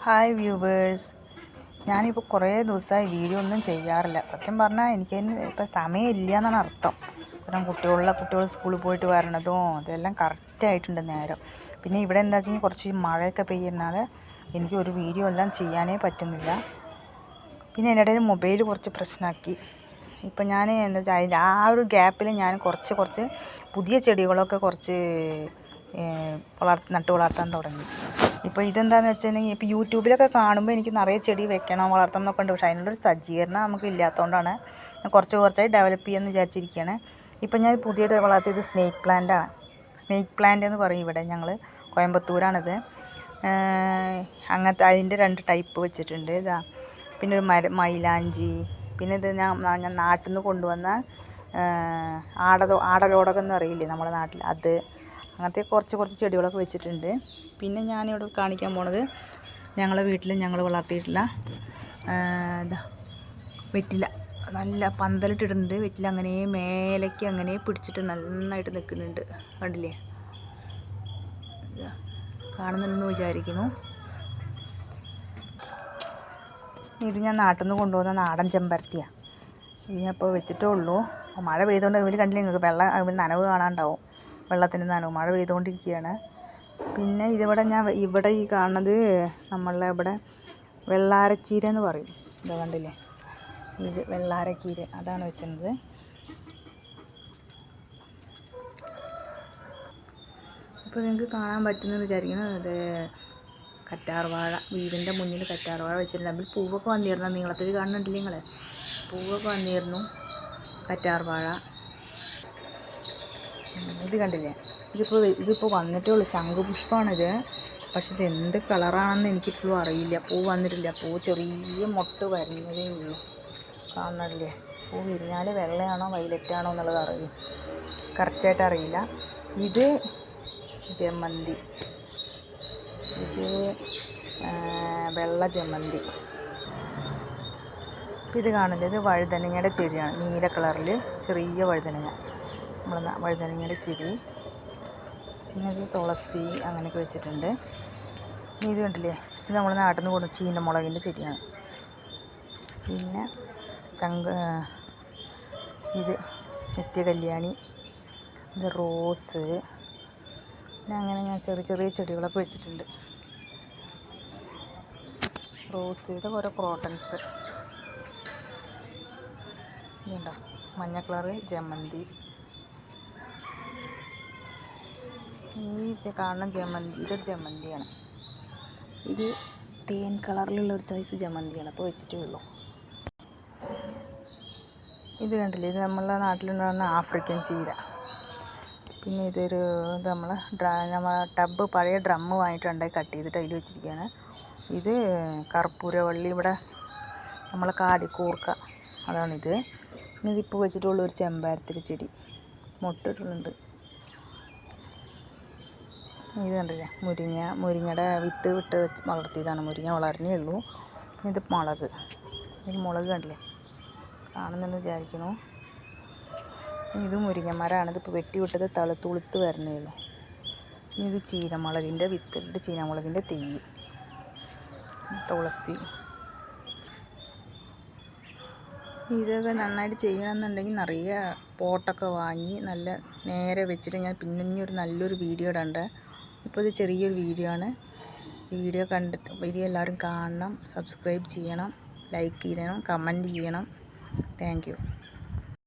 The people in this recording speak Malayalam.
ഹായ് വ്യൂവേഴ്സ്, ഞാനിപ്പോൾ കുറേ ദിവസമായി വീഡിയോ ഒന്നും ചെയ്യാറില്ല. സത്യം പറഞ്ഞാൽ എനിക്കതിന് ഇപ്പോൾ സമയമില്ല എന്നാണ് അർത്ഥം. കാരണം കുട്ടികൾ സ്കൂളിൽ പോയിട്ട് വരണതും അതെല്ലാം കറക്റ്റായിട്ടുണ്ട് നേരം. പിന്നെ ഇവിടെ എന്താ വെച്ചെങ്കിൽ കുറച്ച് മഴയൊക്കെ പെയ്യുന്നാൽ എനിക്ക് ഒരു വീഡിയോ എല്ലാം ചെയ്യാനേ പറ്റുന്നില്ല. പിന്നെ എൻ്റെ ഇടയിൽ മൊബൈൽ കുറച്ച് പ്രശ്നമാക്കി. ഇപ്പം ഞാൻ എന്താ വെച്ചാൽ അതിൻ്റെ ആ ഒരു ഗ്യാപ്പിൽ ഞാൻ കുറച്ച് പുതിയ ചെടികളൊക്കെ കുറച്ച് നട്ട് വളർത്താൻ തുടങ്ങി. ഇപ്പോൾ ഇതെന്താണെന്ന് വെച്ചിട്ടുണ്ടെങ്കിൽ ഇപ്പോൾ യൂട്യൂബിലൊക്കെ കാണുമ്പോൾ എനിക്ക് നിറയെ ചെടി വെക്കണം വളർത്തണം എന്നൊക്കെ ഉണ്ട്. പക്ഷേ അതിനുള്ളൊരു സജ്ജീകരണം നമുക്ക് ഇല്ലാത്തതുകൊണ്ടാണ് കുറച്ചായി ഡെവലപ്പ് ചെയ്യാമെന്ന് വിചാരിച്ചിരിക്കുകയാണ്. ഇപ്പം ഞാൻ പുതിയത് വളർത്തിയത് സ്നേക്ക് പ്ലാന്റാണ്. സ്നേക്ക് പ്ലാന്റ് എന്ന് പറയും ഇവിടെ, ഞങ്ങൾ കോയമ്പത്തൂരാണിത്. അങ്ങനത്തെ അതിൻ്റെ 2 ടൈപ്പ് വെച്ചിട്ടുണ്ട്. ഇതാ പിന്നെ ഒരു മൈലാഞ്ചി, പിന്നെ ഇത് ഞാൻ നാട്ടിൽ നിന്ന് കൊണ്ടുവന്ന ആടലോടകം എന്ന് അറിയില്ലേ നമ്മുടെ നാട്ടിൽ, അത് അങ്ങനത്തെ കുറച്ച് ചെടികളൊക്കെ വെച്ചിട്ടുണ്ട്. പിന്നെ ഞാനിവിടെ കാണിക്കാൻ പോണത് ഞങ്ങളെ വീട്ടിൽ ഞങ്ങൾ വളർത്തിയിട്ടുള്ള വെറ്റില. നല്ല പന്തലിട്ടിട്ടുണ്ട് വെറ്റില. അങ്ങനെ മേലേക്ക് അങ്ങനെ പിടിച്ചിട്ട് നന്നായിട്ട് നിൽക്കുന്നുണ്ട്. കണ്ടില്ലേ? കാണുന്നുണ്ടെന്ന് വിചാരിക്കുന്നു. ഇത് ഞാൻ നാട്ടിൽ നിന്ന് കൊണ്ടുവന്ന നാടൻ ചെമ്പരത്തിയാണ്. ഇത് ഞാൻ ഇപ്പോൾ വെച്ചിട്ടേ ഉള്ളൂ. മഴ പെയ്തുകൊണ്ട് ഇവർ കണ്ടില്ലേ, നിങ്ങൾക്ക് നനവ് കാണാണ്ടാവും. വെള്ളത്തിൻ്റെ നനവ് മഴ പെയ്തുകൊണ്ടിരിക്കുകയാണ്. പിന്നെ ഇവിടെ ഈ കാണുന്നത് നമ്മളെ ഇവിടെ വെള്ളാരച്ചീര എന്ന് പറയും. ഇതാ കണ്ടില്ലേ, ഇത് വെള്ളാരക്കീര, അതാണ് വെച്ചിരുന്നത്. ഇപ്പോൾ നിങ്ങൾക്ക് കാണാൻ പറ്റുമെന്ന് വിചാരിക്കുന്നു. അത് കറ്റാർവാഴ, വീടിൻ്റെ മുന്നിൽ കറ്റാർവാഴ വെച്ചിട്ടുണ്ട്. അതിൽ പൂവൊക്കെ വന്നിരുന്നു. നീളത്തിൽ കാണുന്നുണ്ടല്ലേ നിങ്ങൾ, പൂവൊക്കെ വന്നിരുന്നു കറ്റാർവാഴ. ഇത് കണ്ടില്ലേ, ഇതിപ്പോൾ വന്നിട്ടേ ഉള്ളൂ. ശംഖുപുഷ്പമാണിത്. പക്ഷെ ഇത് എന്ത് കളറാണെന്ന് എനിക്കിപ്പോഴും അറിയില്ല. പൂ വന്നിട്ടില്ല. പൂ ചെറിയ മൊട്ട് വരുന്നതേ ഉള്ളൂ. കാണണല്ലേ, പൂ വിരിഞ്ഞാൽ വെള്ളയാണോ വയലറ്റാണോ എന്നുള്ളത് അറിയും, കറക്റ്റായിട്ട് അറിയില്ല. ഇത് ജമന്തി, ഇത് വെള്ള ജമന്തി. ഇത് കാണില്ല, ഇത് വഴുതനങ്ങയുടെ ചെടിയാണ്. നീല കളറിൽ ചെറിയ വഴുതനങ്ങ, നമ്മൾ വഴുതനങ്ങയുടെ ചെടി. പിന്നെ ഇത് തുളസി അങ്ങനെയൊക്കെ വെച്ചിട്ടുണ്ട്. ഇത് കണ്ടില്ലേ, ഇത് നമ്മൾ നാട്ടിൽ നിന്ന് കൊടുത്ത ചീനമുളകിൻ്റെ ചെടിയാണ്. പിന്നെ ഇത് നിത്യകല്യാണി, ഇത് റോസ്. പിന്നെ അങ്ങനെ ഞാൻ ചെറിയ ചെടികളൊക്കെ വെച്ചിട്ടുണ്ട്. റോസ്, ഇത് ഓരോ ക്രോട്ടൺസ്. ഇതുണ്ടോ, മഞ്ഞ കളറ് ജമന്തി. ഈ കാണുന്ന ജമന്തി, ഇതൊരു ജമന്തിയാണ്. ഇത് തേൻ കളറിലുള്ള ഒരു സൈസ് ജമന്തിയാണ്. അപ്പോൾ വെച്ചിട്ടേ ഉള്ളൂ. ഇത് കണ്ടില്ലേ, ഇത് നമ്മളെ നാട്ടിലുണ്ടാകുന്ന ആഫ്രിക്കൻ ചീര. പിന്നെ ഇത് നമ്മൾ പഴയ ഡ്രമ്മ് വാങ്ങിയിട്ടുണ്ടായി കട്ട് ചെയ്തിട്ട് അതിൽ വെച്ചിരിക്കുകയാണ്. ഇത് കർപ്പൂരവള്ളി, ഇവിടെ നമ്മളെ കാടിക്കൂർക്ക, അതാണിത്. പിന്നെ ഇതിപ്പോൾ വെച്ചിട്ടുള്ള ഒരു ചെമ്പരത്തിരി ചെടി മൊട്ടിട്ടുണ്ട്. ഇത് കണ്ടില്ലേ, മുരിങ്ങയുടെ വിത്ത് വിട്ട് വളർത്തിയതാണ്. മുരിങ്ങ വളർന്നേ ഉള്ളൂ. ഇത് മുളക്, കണ്ടില്ലേ, കാണുന്നെന്ന് വിചാരിക്കുന്നു. ഇത് മുരിങ്ങമരമാണ്. ഇതിപ്പോൾ വെട്ടി വിട്ടത് തുളുത്ത് വരണേ ഉള്ളൂ. ഇത് ചീനമുളകിൻ്റെ വിത്തിട്ട് ചീനമുളകിൻ്റെ തെയ്യ്. തുളസി. ഇതൊക്കെ നന്നായിട്ട് ചെയ്യണമെന്നുണ്ടെങ്കിൽ നിറയെ പോട്ടൊക്കെ വാങ്ങി നല്ല നേരെ വെച്ചിട്ട് ഞാൻ പിന്നെ നല്ലൊരു വീഡിയോ ഇടണ്ട്. ഇപ്പോൾ ഇത് ചെറിയൊരു വീഡിയോ ആണ്. ഈ വീഡിയോ എല്ലാവരും കാണണം, സബ്സ്ക്രൈബ് ചെയ്യണം, ലൈക്ക് ചെയ്യണം, കമൻറ്റ് ചെയ്യണം. Thank you.